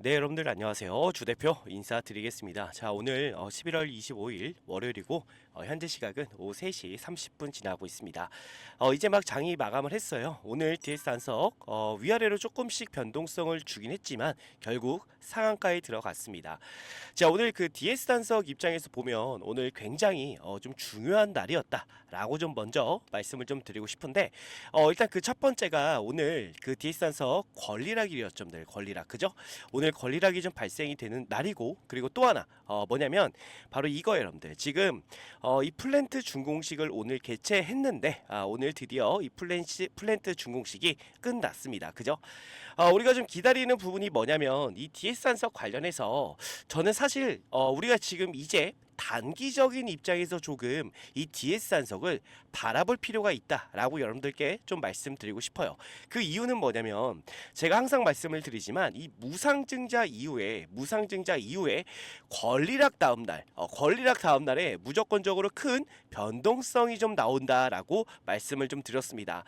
네, 여러분들 안녕하세요. 주 대표 인사드리겠습니다. 자, 오늘 11월 25일 월요일이고 현재 시각은 오후 3시 30분 지나고 있습니다. 이제 막 장이 마감을 했어요. 오늘 DS 단석 위아래로 조금씩 변동성을 주긴 했지만 결국 상한가에 들어갔습니다. 자, 오늘 그 DS 단석 입장에서 보면 오늘 굉장히 좀 중요한 날이었다라고 좀 먼저 말씀을 좀 드리고 싶은데 일단 그 첫 번째가 오늘 그 DS 단석 권리락일이었죠. 권리락 그죠? 오늘 권리락이 좀 발생이 되는 날이고, 그리고 또 하나 뭐냐면 바로 이거예요, 여러분들. 지금 이 플랜트 준공식을 오늘 개최했는데 오늘 드디어 이 플랜트 준공식이 끝났습니다. 그죠? 우리가 좀 기다리는 부분이 뭐냐면 이 DS 한석 관련해서 저는 사실 우리가 지금 이제 단기적인 입장에서 조금 이 DS 한석을 바라볼 필요가 있다라고 여러분들께 좀 말씀드리고 싶어요. 그 이유는 뭐냐면 제가 항상 말씀을 드리지만 이 무상증자 이후에 권리락 다음날에 무조건적으로 큰 변동성이 좀 나온다라고 말씀을 좀 드렸습니다.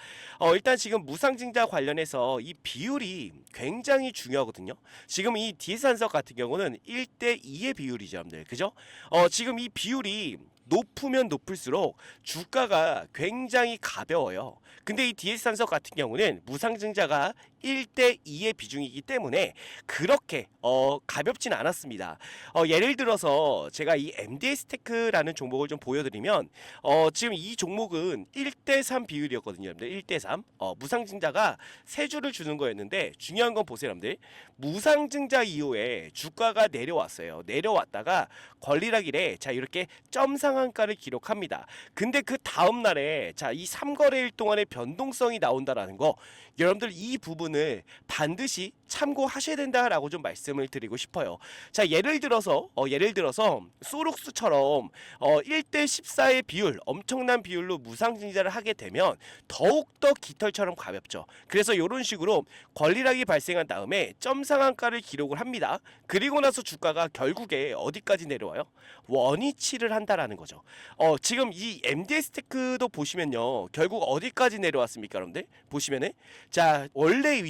일단 지금 무상증자 관련해서 이 비율이 굉장히 중요하거든요. 지금 이 DS 한석 같은 경우는 1대2의 비율이죠, 여러분들. 그죠? 지금 이 비율이 높으면 높을수록 주가가 굉장히 가벼워요. 근데 이 DS 한석 같은 경우는 무상증자가 1대2의 비중이기 때문에 그렇게 가볍진 않았습니다. 예를 들어서 제가 이 MDS테크라는 종목을 좀 보여드리면 지금 이 종목은 1대3 비율이었거든요, 여러분들. 1대3 무상증자가 3주를 주는 거였는데 중요한 건 보세요, 여러분들. 무상증자 이후에 주가가 내려왔어요. 내려왔다가 권리락일에 자 이렇게 점 상한가를 기록합니다. 근데 그 다음날에 자 이 3거래일 동안의 변동성이 나온다라는 거, 여러분들 이 부분을 반드시 참고하셔야 된다라고 좀 말씀을 드리고 싶어요. 자, 예를 들어서 소록스처럼 1대14의 비율, 엄청난 비율로 무상증자를 하게 되면 더욱더 깃털처럼 가볍죠. 그래서 이런 식으로 권리락이 발생한 다음에 점 상한가를 기록을 합니다. 그리고 나서 주가가 결국에 어디까지 내려와요? 원위치를 한다라는 거죠. 지금 이 MDS테크도 보시면요, 결국 어디까지 내려왔습니까, 여러분들? 보시면은 자 원래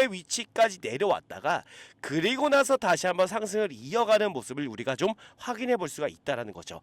위치까지 내려왔다가 그리고 나서 다시 한번 상승을 이어가는 모습을 우리가 좀 확인해 볼 수가 있다라는 거죠.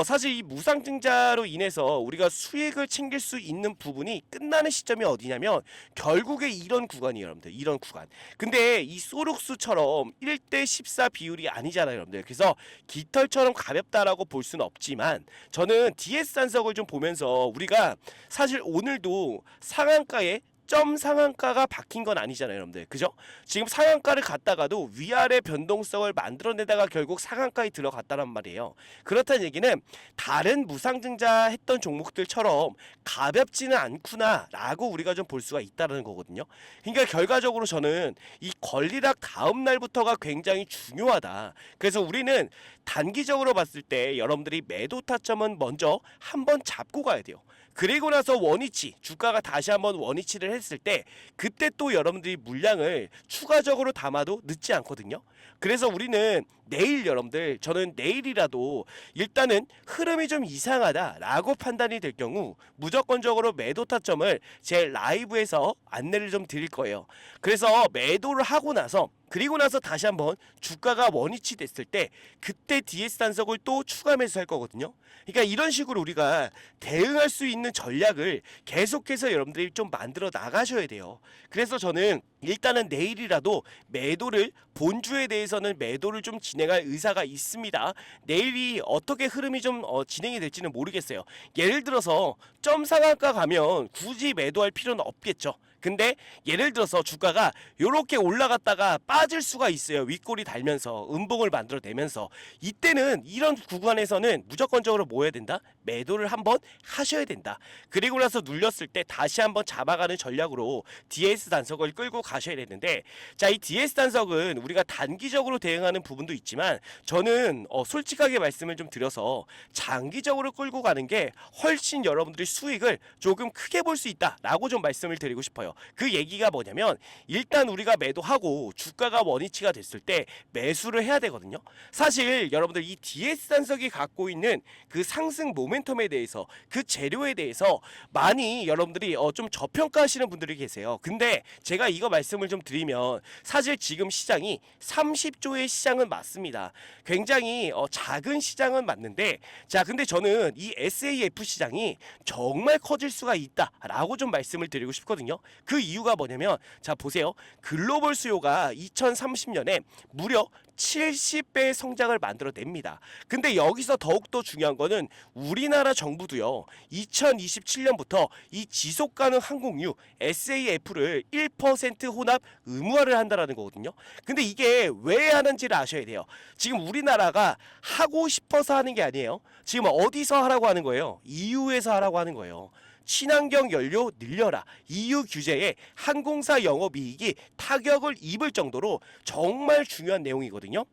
사실 이 무상증자로 인해서 우리가 수익을 챙길 수 있는 부분이 끝나는 시점이 어디냐면 결국에 이런 구간이에요, 여러분들. 이런 구간. 근데 이 소록수처럼 1대14 비율이 아니잖아요, 여러분들. 그래서 깃털처럼 가볍다라고 볼 수는 없지만 저는 DS 한석을 좀 보면서 우리가 사실 오늘도 상한가에 점 상한가가 박힌 건 아니잖아요, 여러분들. 그죠? 지금 상한가를 갔다가도 위아래 변동성을 만들어내다가 결국 상한가에 들어갔다란 말이에요. 그렇다는 얘기는 다른 무상증자 했던 종목들처럼 가볍지는 않구나 라고 우리가 좀 볼 수가 있다는 거거든요. 그러니까 결과적으로 저는 이 권리락 다음 날부터가 굉장히 중요하다. 그래서 우리는 단기적으로 봤을 때 여러분들이 매도 타점은 먼저 한번 잡고 가야 돼요. 그리고 나서 원위치, 주가가 다시 한번 원위치를 했을 때 그때 또 여러분들이 물량을 추가적으로 담아도 늦지 않거든요. 그래서 우리는 내일, 여러분들, 저는 내일이라도 일단은 흐름이 좀 이상하다라고 판단이 될 경우 무조건적으로 매도 타점을 제 라이브에서 안내를 좀 드릴 거예요. 그래서 매도를 하고 나서 그리고 나서 다시 한번 주가가 원위치 됐을 때 그때 DS 단석을 또 추가 매수할 거거든요. 그러니까 이런 식으로 우리가 대응할 수 있는 전략을 계속해서 여러분들이 좀 만들어 나가셔야 돼요. 그래서 저는 일단은 내일이라도 매도를, 본주에 대해서는 매도를 좀 진행할 의사가 있습니다. 내일이 어떻게 흐름이 좀 진행이 될지는 모르겠어요. 예를 들어서 점 상한가 가면 굳이 매도할 필요는 없겠죠. 근데 예를 들어서 주가가 요렇게 올라갔다가 빠질 수가 있어요. 윗골이 달면서 음봉을 만들어내면서 이때는 이런 구간에서는 무조건적으로 뭐 해야 된다? 매도를 한번 하셔야 된다. 그리고 나서 눌렸을 때 다시 한번 잡아가는 전략으로 DS 단석을 끌고 가셔야 되는데, 자, 이 DS 단석은 우리가 단기적으로 대응하는 부분도 있지만 저는 솔직하게 말씀을 좀 드려서 장기적으로 끌고 가는 게 훨씬 여러분들이 수익을 조금 크게 볼 수 있다라고 좀 말씀을 드리고 싶어요. 있어요. 그 얘기가 뭐냐면 일단 우리가 매도하고 주가가 원위치가 됐을 때 매수를 해야 되거든요. 사실 여러분들 이 DS 단석이 갖고 있는 그 상승 모멘텀에 대해서 그 재료에 대해서 많이 여러분들이 좀 저평가하시는 분들이 계세요. 근데 제가 이거 말씀을 좀 드리면 사실 지금 시장이 30조의 시장은 맞습니다. 굉장히 작은 시장은 맞는데 자 근데 저는 이 SAF 시장이 정말 커질 수가 있다라고 좀 말씀을 드리고 싶거든요. 그 이유가 뭐냐면 자 보세요. 글로벌 수요가 2030년에 무려 70배의 성장을 만들어냅니다. 근데 여기서 더욱더 중요한 거는 우리나라 정부도요. 2027년부터 이 지속가능 항공유 SAF를 1% 혼합 의무화를 한다라는 거거든요. 근데 이게 왜 하는지를 아셔야 돼요. 지금 우리나라가 하고 싶어서 하는 게 아니에요. 지금 어디서 하라고 하는 거예요? EU에서 하라고 하는 거예요. 친환경 연료 늘려라. EU 규제에 항공사 영업이익이 타격을 입을 정도로 정말 중요한 내용이거든요.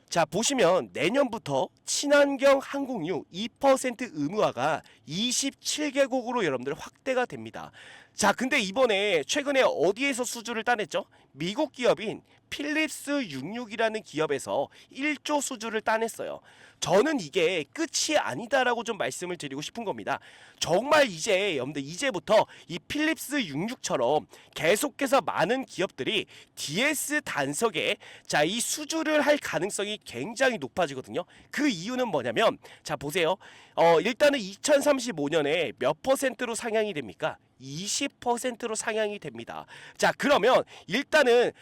자 보시면 내년부터 친환경 항공유 2% 의무화가 27개국으로 여러분들 확대가 됩니다. 자 근데 이번에 최근에 어디에서 수주를 따냈죠? 미국 기업인 필립스 66이라는 기업에서 1조 수주를 따냈어요. 저는 이게 끝이 아니다라고 좀 말씀을 드리고 싶은 겁니다. 정말 이제 여러분들 이제부터 이 필립스 66처럼 계속해서 많은 기업들이 DS 단석에 자 이 수주를 할 가능성이 굉장히 높아지거든요. 그 이유는 뭐냐면 자 보세요. 일단은 2035년에 몇 퍼센트로 상향이 됩니까? 20%로 상향이 됩니다. 자 그러면 일단은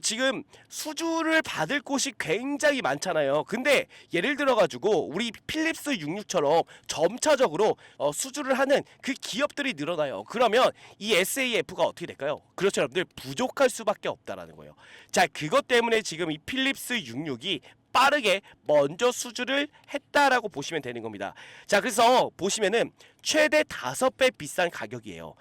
지금 수주를 받을 곳이 굉장히 많잖아요. 근데 예를 들어 가지고 우리 필립스 66처럼 점차적으로 수주를 하는 그 기업들이 늘어나요. 그러면 이 SAF가 어떻게 될까요? 그렇죠, 여러분들 부족할 수밖에 없다라는 거예요. 자 그것 때문에 지금 이 필립스 66이 빠르게 먼저 수주를 했다라고 보시면 되는 겁니다. 자 그래서 보시면은 최대 5배 비싼 가격이에요.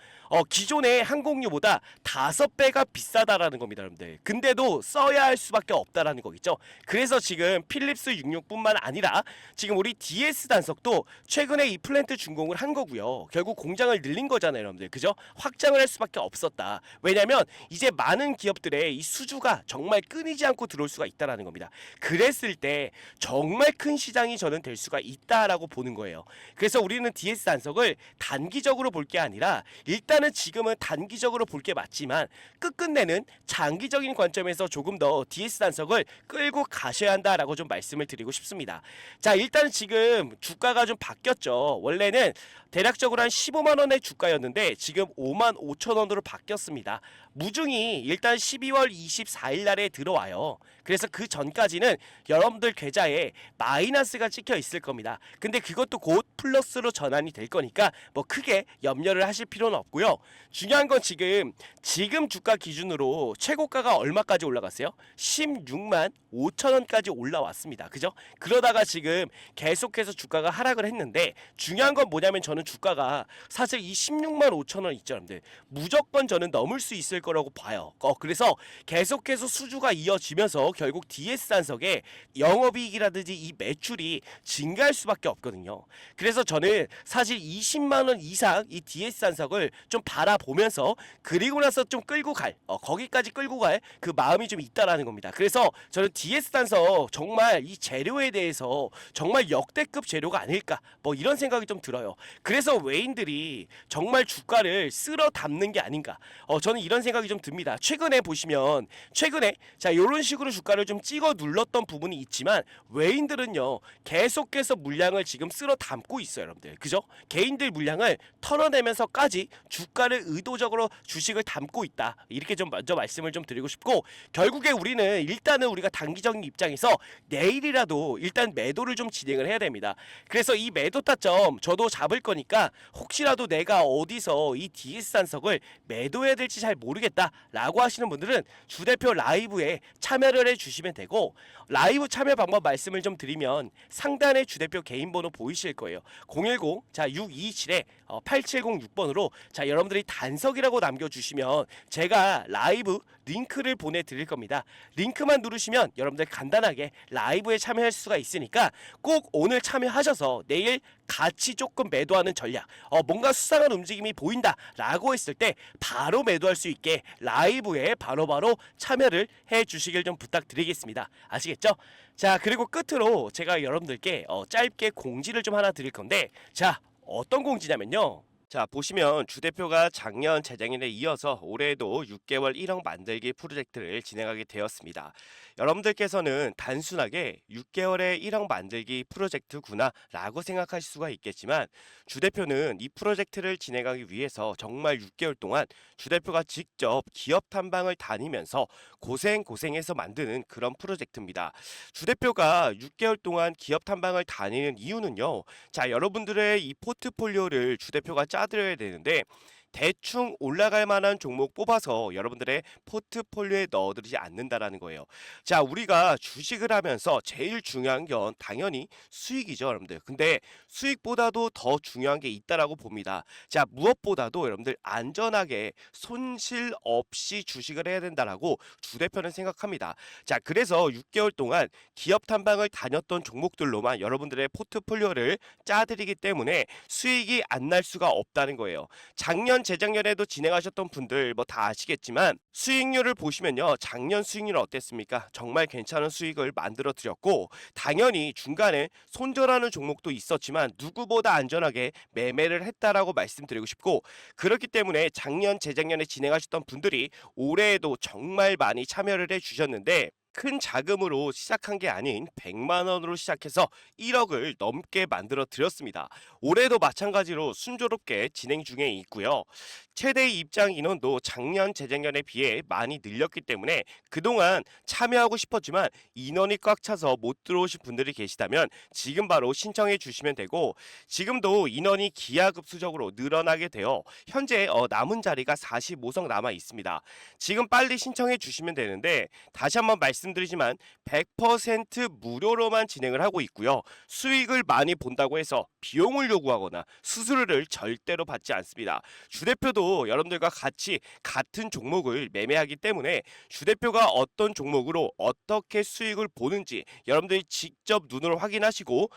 기존의 항공유보다 5배가 비싸다라는 겁니다, 여러분들. 근데도 써야 할 수밖에 없다라는 거겠죠. 그래서 지금 필립스 66뿐만 아니라 지금 우리 DS 단석도 최근에 이 플랜트 준공을 한 거고요. 결국 공장을 늘린 거잖아요, 여러분들. 그죠? 확장을 할 수밖에 없었다. 왜냐면 이제 많은 기업들의 이 수주가 정말 끊이지 않고 들어올 수가 있다라는 겁니다. 그랬을 때 정말 큰 시장이 저는 될 수가 있다라고 보는 거예요. 그래서 우리는 DS 단석을 단기적으로 볼 게 아니라 일단은 지금은 단기적으로 볼 게 맞지만 끝끝내는 장기적인 관점에서 조금 더 DS 단석을 끌고 가셔야 한다라고 좀 말씀을 드리고 싶습니다. 자 일단은 지금 주가가 좀 바뀌었죠. 원래는 대략적으로 한 15만원의 주가였는데 지금 55,000원으로 바뀌었습니다. 무중이 일단 12월 24일 날에 들어와요. 그래서 그 전까지는 여러분들 계좌에 마이너스가 찍혀 있을 겁니다. 근데 그것도 곧 플러스로 전환이 될 거니까 뭐 크게 염려를 하실 필요는 없고요. 중요한 건 지금 주가 기준으로 최고가가 얼마까지 올라갔어요? 16만 5천원까지 올라왔습니다. 그죠? 그러다가 지금 계속해서 주가가 하락을 했는데 중요한 건 뭐냐면 저는 주가가 사실 이 16만 5천원 있죠, 여러분들. 무조건 저는 넘을 수 있을 거라고 봐요. 그래서 계속해서 수주가 이어지면서 결국 DS 단석의 영업이익이라든지 이 매출이 증가할 수밖에 없거든요. 그래서 저는 사실 20만원 이상 이 DS 단석을 좀 바라보면서 그리고 나서 좀 끌고 갈 거기까지 끌고 갈 그 마음이 좀 있다라는 겁니다. 그래서 저는 DS 단석 정말 이 재료에 대해서 정말 역대급 재료가 아닐까 뭐 이런 생각이 좀 들어요. 그래서 외인들이 정말 주가를 쓸어 담는 게 아닌가 저는 이런 생각이 좀 듭니다. 최근에 보시면 자 이런 식으로 주가를 좀 찍어 눌렀던 부분이 있지만 외인들은요 계속해서 물량을 지금 쓸어 담고 있어요, 여러분들. 그죠? 개인들 물량을 털어내면서까지 주가를 의도적으로 주식을 담고 있다. 이렇게 좀 먼저 말씀을 좀 드리고 싶고 결국에 우리는 일단은 우리가 단기적인 입장에서 내일이라도 일단 매도를 좀 진행을 해야 됩니다. 그래서 이 매도 타점 저도 잡을 거니까 혹시라도 내가 어디서 이 DS 단석을 매도해야 될지 잘 모르겠다라고 하시는 분들은 주대표 라이브에 참여를 해주시면 되고 라이브 참여 방법 말씀을 좀 드리면 상단에 주대표 개인 번호 보이실 거예요. 010 자 627에 8706번으로 자 여러분들이 단석이라고 남겨주시면 제가 라이브 링크를 보내드릴 겁니다. 링크만 누르시면 여러분들 간단하게 라이브에 참여할 수가 있으니까 꼭 오늘 참여하셔서 내일 같이 조금 매도하는 전략, 뭔가 수상한 움직임이 보인다 라고 했을 때 바로 매도할 수 있게 라이브에 바로바로 참여를 해 주시길 좀 부탁드리겠습니다. 아시겠죠? 자, 그리고 끝으로 제가 여러분들께 짧게 공지를 좀 하나 드릴 건데, 자, 어떤 공지냐면요. 자, 보시면 주 대표가 작년 재작년에 이어서 올해에도 6개월 1억 만들기 프로젝트를 진행하게 되었습니다. 여러분들께서는 단순하게 6개월에 1억 만들기 프로젝트구나 라고 생각하실 수가 있겠지만, 주 대표는 이 프로젝트를 진행하기 위해서 정말 6개월 동안 주 대표가 직접 기업 탐방을 다니면서 고생해서 만드는 그런 프로젝트입니다. 주 대표가 6개월 동안 기업 탐방을 다니는 이유는요. 자, 여러분들의 이 포트폴리오를 주 대표가 짜드려야 되는데 대충 올라갈 만한 종목 뽑아서 여러분들의 포트폴리오에 넣어두지 않는다라는 거예요. 자, 우리가 주식을 하면서 제일 중요한 건 당연히 수익이죠, 여러분들. 근데 수익보다도 더 중요한 게 있다라고 봅니다. 자, 무엇보다도 여러분들 안전하게 손실 없이 주식을 해야 된다라고 주 대표는 생각합니다. 자, 그래서 6개월 동안 기업 탐방을 다녔던 종목들로만 여러분들의 포트폴리오를 짜드리기 때문에 수익이 안 날 수가 없다는 거예요. 작년 재작년에도 진행하셨던 분들 뭐 다 아시겠지만 수익률을 보시면요. 작년 수익률 어땠습니까? 정말 괜찮은 수익을 만들어 드렸고 당연히 중간에 손절하는 종목도 있었지만 누구보다 안전하게 매매를 했다라고 말씀드리고 싶고 그렇기 때문에 작년 재작년에 진행하셨던 분들이 올해에도 정말 많이 참여를 해 주셨는데 큰 자금으로 시작한 게 아닌 100만 원으로 시작해서 1억을 넘게 만들어 드렸습니다. 올해도 마찬가지로 순조롭게 진행 중에 있고요. 최대 입장 인원도 작년 재작년에 비해 많이 늘렸기 때문에 그동안 참여하고 싶었지만 인원이 꽉 차서 못 들어오신 분들이 계시다면 지금 바로 신청해 주시면 되고 지금도 인원이 기하급수적으로 늘어나게 되어 현재 남은 자리가 45석 남아 있습니다. 지금 빨리 신청해 주시면 되는데 다시 한번 말씀드리지만 100% 무료로만 진행을 하고 있고요. 수익을 많이 본다고 해서 비용을 요구하거나 수수료를 절대로 받지 않습니다. 주 대표도 여러분들과 같이 같은 종목을 매매하기 때문에 주 대표가 어떤 종목으로 어떻게 수익을 보는지 여러분들이 직접 눈으로 확인하시고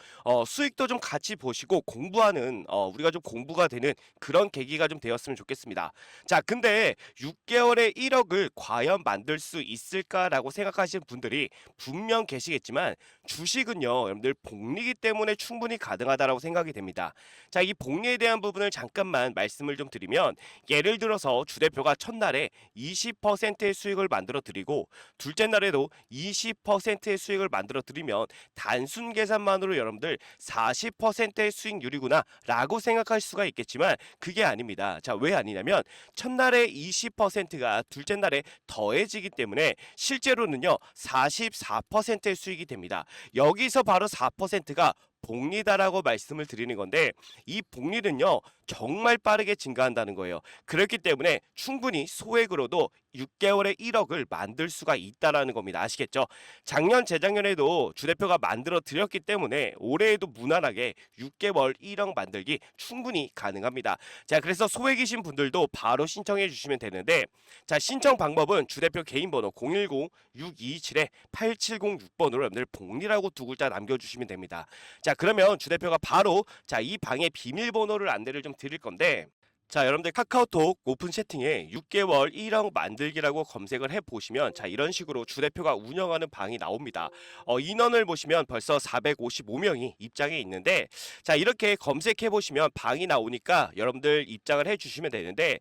수익도 좀 같이 보시고 공부하는 우리가 좀 공부가 되는 그런 계기가 좀 되었으면 좋겠습니다. 자, 근데 6개월에 1억을 과연 만들 수 있을까라고 생각하시는 분들이 분명 계시겠지만 주식은요, 여러분들 복리기 때문에 충분히 가능하다라고 생각이 됩니다. 자, 이 복리에 대한 부분을 잠깐만 말씀을 좀 드리면 예를 들어서 주 대표가 첫날에 20%의 수익을 만들어 드리고 둘째 날에도 20%의 수익을 만들어 드리면 단순 계산만으로 여러분들 40%의 수익률이구나 라고 생각할 수가 있겠지만 그게 아닙니다. 자, 왜 아니냐면 첫날에 20%가 둘째 날에 더해지기 때문에 실제로는요 44%의 수익이 됩니다. 여기서 바로 4%가 복리다라고 말씀을 드리는 건데 이 복리는요 정말 빠르게 증가한다는 거예요. 그렇기 때문에 충분히 소액으로도 6개월에 1억을 만들 수가 있다라는 겁니다. 아시겠죠? 작년 재작년에도 주 대표가 만들어 드렸기 때문에 올해에도 무난하게 6개월 1억 만들기 충분히 가능합니다. 자, 그래서 소액이신 분들도 바로 신청해 주시면 되는데 자, 신청 방법은 주 대표 개인 번호 010-627-8706번으로 여러분들 복리라고 두 글자 남겨주시면 됩니다. 자, 그러면 주 대표가 바로 자, 이 방의 비밀번호를 안내를 좀 드릴 건데 자, 여러분들 카카오톡 오픈 채팅에 6개월 1억 만들기라고 검색을 해보시면 자, 이런 식으로 주 대표가 운영하는 방이 나옵니다. 인원을 보시면 벌써 455명이 입장해 있는데 자, 이렇게 검색해보시면 방이 나오니까 여러분들 입장을 해주시면 되는데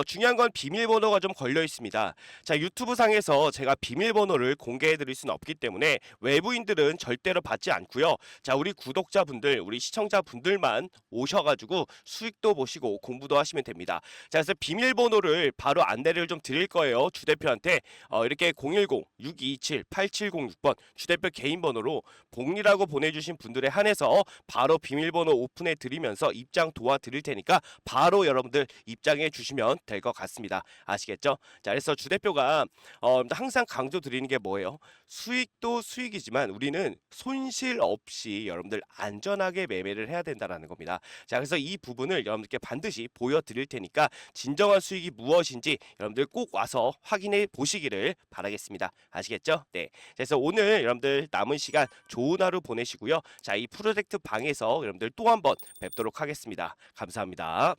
중요한 건 비밀번호가 좀 걸려 있습니다. 자, 유튜브 상에서 제가 비밀번호를 공개해드릴 수는 없기 때문에 외부인들은 절대로 받지 않고요. 자, 우리 구독자분들, 우리 시청자분들만 오셔가지고 수익도 보시고 공부도 하시고 하시면 됩니다. 자, 그래서 비밀번호를 바로 안내를 좀 드릴 거예요. 주 대표한테 이렇게 010-6227-8706번 주 대표 개인 번호로 복리라고 보내주신 분들에 한해서 바로 비밀번호 오픈해 드리면서 입장 도와드릴 테니까 바로 여러분들 입장해 주시면 될 것 같습니다. 아시겠죠? 자, 그래서 주 대표가 항상 강조 드리는 게 뭐예요? 수익도 수익이지만 우리는 손실 없이 여러분들 안전하게 매매를 해야 된다라는 겁니다. 자, 그래서 이 부분을 여러분들께 반드시 보여드릴 테니까 진정한 수익이 무엇인지 여러분들 꼭 와서 확인해 보시기를 바라겠습니다. 아시겠죠? 네. 그래서 오늘 여러분들 남은 시간 좋은 하루 보내시고요. 자, 이 프로젝트 방에서 여러분들 또 한번 뵙도록 하겠습니다. 감사합니다.